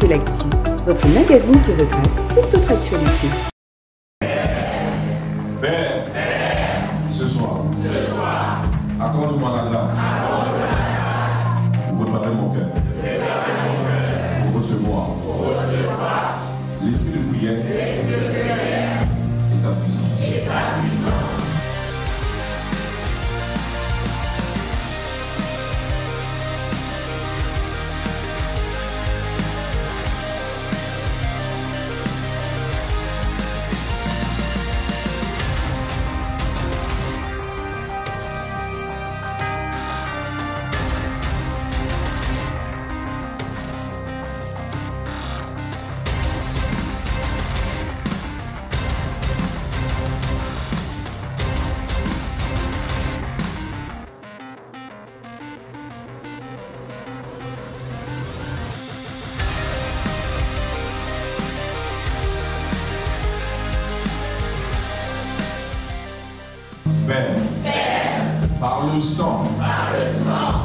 C'est l'actu, votre magazine qui retrace toute votre actualité. Père, ce soir, accorde-moi la grâce pour préparer mon cœur, pour recevoir l'esprit de prière et sa puissance. Père, par le sang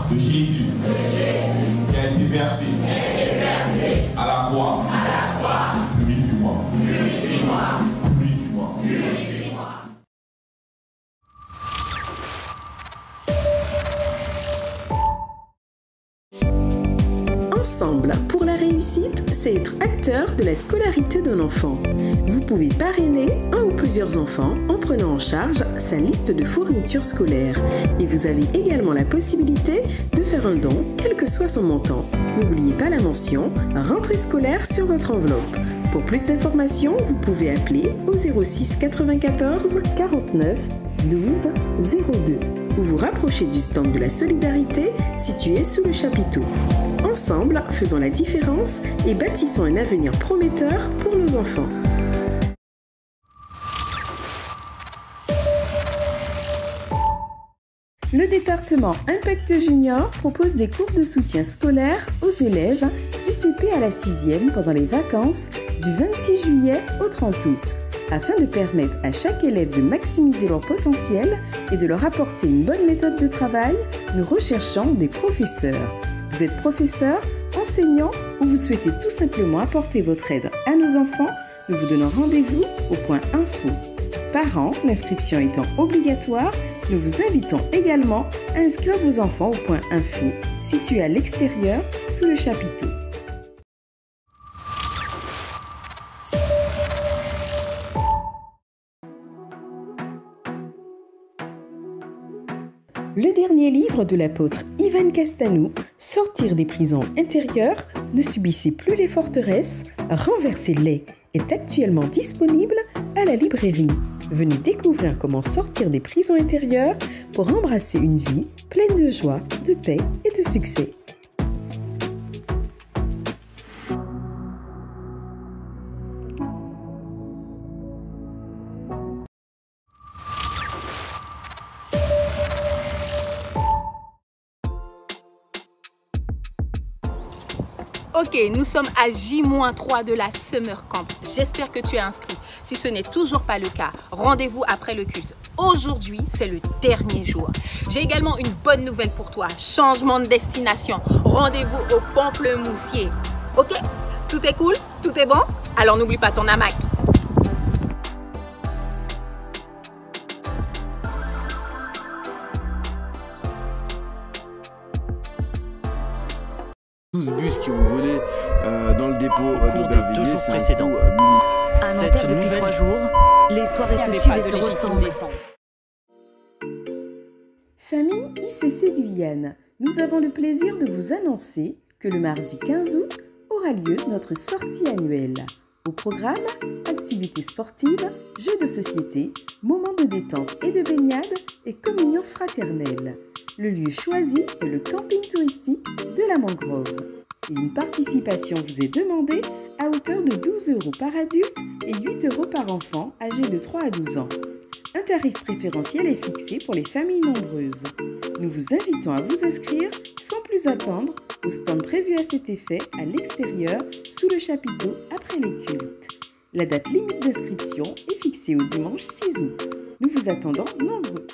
de Jésus qui a été versé à la croix, purifie-moi. Ensemble, pour la réussite, c'est être acteur de la scolarité d'un enfant. Vous pouvez parrainer un ou plusieurs enfants en prenant en charge sa liste de fournitures scolaires. Et vous avez également la possibilité de faire un don, quel que soit son montant. N'oubliez pas la mention « Rentrée scolaire » sur votre enveloppe. Pour plus d'informations, vous pouvez appeler au 06 94 49 12 02 ou vous rapprocher du stand de la solidarité situé sous le chapiteau. Ensemble, faisons la différence et bâtissons un avenir prometteur pour nos enfants. Le département Impact Junior propose des cours de soutien scolaire aux élèves du CP à la 6e pendant les vacances du 26 juillet au 30 août. Afin de permettre à chaque élève de maximiser leur potentiel et de leur apporter une bonne méthode de travail, nous recherchons des professeurs. Vous êtes professeur, enseignant ou vous souhaitez tout simplement apporter votre aide à nos enfants, nous vous donnons rendez-vous au point info. Parents, l'inscription étant obligatoire, nous vous invitons également à inscrire vos enfants au point info, situé à l'extérieur sous le chapiteau. Le dernier livre de l'apôtre Ivan Castanou, Sortir des prisons intérieures, ne subissez plus les forteresses, renversez-les, est actuellement disponible à la librairie. Venez découvrir comment sortir des prisons intérieures pour embrasser une vie pleine de joie, de paix et de succès. Ok, nous sommes à J-3 de la Summer Camp. J'espère que tu es inscrit. Si ce n'est toujours pas le cas, rendez-vous après le culte. Aujourd'hui, c'est le dernier jour. J'ai également une bonne nouvelle pour toi. Changement de destination. Rendez-vous au Pamplemoussier. Ok? Tout est cool? Tout est bon? Alors n'oublie pas ton hamac. 12 bus qui ont brûlé dans le dépôt des 2 jours précédents. À Nanterre depuis 3 jours, les soirées se suivent et se ressemblent. Famille ICC Guyane, nous avons le plaisir de vous annoncer que le mardi 15 août aura lieu notre sortie annuelle. Au programme, activités sportives, jeux de société, moments de détente et de baignade et communion fraternelle. Le lieu choisi est le camping touristique de la Mangrove. Et une participation vous est demandée à hauteur de 12 € par adulte et 8 € par enfant âgé de 3 à 12 ans. Un tarif préférentiel est fixé pour les familles nombreuses. Nous vous invitons à vous inscrire sans plus attendre au stand prévu à cet effet à l'extérieur sous le chapiteau après les cultes. La date limite d'inscription est fixée au dimanche 6 août. Nous vous attendons nombreux.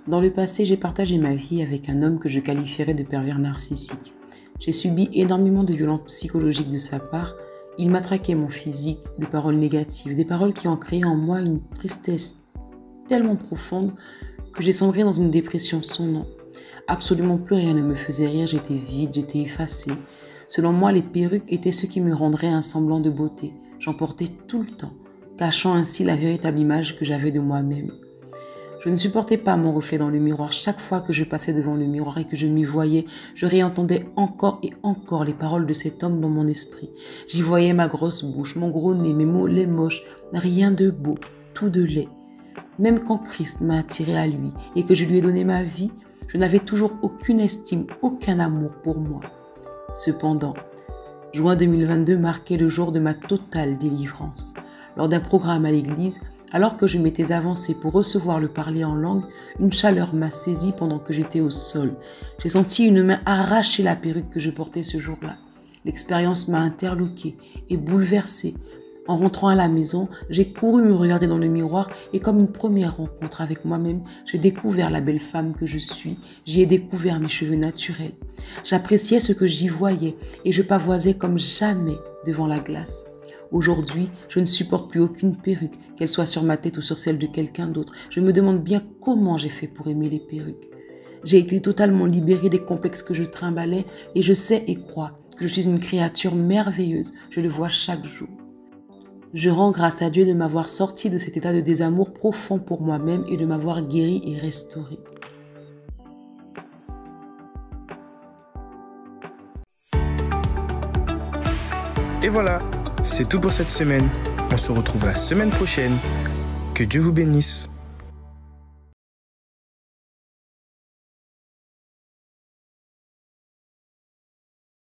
Dans le passé, j'ai partagé ma vie avec un homme que je qualifierais de pervers narcissique. J'ai subi énormément de violences psychologiques de sa part. Il m'attraquait mon physique, des paroles négatives, des paroles qui ont créé en moi une tristesse tellement profonde que j'ai sombré dans une dépression sans nom. Absolument plus rien ne me faisait rire, j'étais vide, j'étais effacée. Selon moi, les perruques étaient ce qui me rendrait un semblant de beauté. J'en portais tout le temps, cachant ainsi la véritable image que j'avais de moi-même. Je ne supportais pas mon reflet dans le miroir. Chaque fois que je passais devant le miroir et que je m'y voyais, je réentendais encore et encore les paroles de cet homme dans mon esprit. J'y voyais ma grosse bouche, mon gros nez, mes mollets moches, rien de beau, tout de laid. Même quand Christ m'a attiré à lui et que je lui ai donné ma vie, je n'avais toujours aucune estime, aucun amour pour moi. Cependant, juin 2022 marquait le jour de ma totale délivrance. Lors d'un programme à l'église, alors que je m'étais avancée pour recevoir le parler en langue, une chaleur m'a saisie pendant que j'étais au sol. J'ai senti une main arracher la perruque que je portais ce jour-là. L'expérience m'a interloquée et bouleversée. En rentrant à la maison, j'ai couru me regarder dans le miroir et comme une première rencontre avec moi-même, j'ai découvert la belle femme que je suis. J'y ai découvert mes cheveux naturels. J'appréciais ce que j'y voyais et je pavoisais comme jamais devant la glace. Aujourd'hui, je ne supporte plus aucune perruque, qu'elle soit sur ma tête ou sur celle de quelqu'un d'autre. Je me demande bien comment j'ai fait pour aimer les perruques. J'ai été totalement libérée des complexes que je trimbalais et je sais et crois que je suis une créature merveilleuse. Je le vois chaque jour. Je rends grâce à Dieu de m'avoir sorti de cet état de désamour profond pour moi-même et de m'avoir guéri et restauré. Et voilà, c'est tout pour cette semaine. On se retrouve la semaine prochaine. Que Dieu vous bénisse.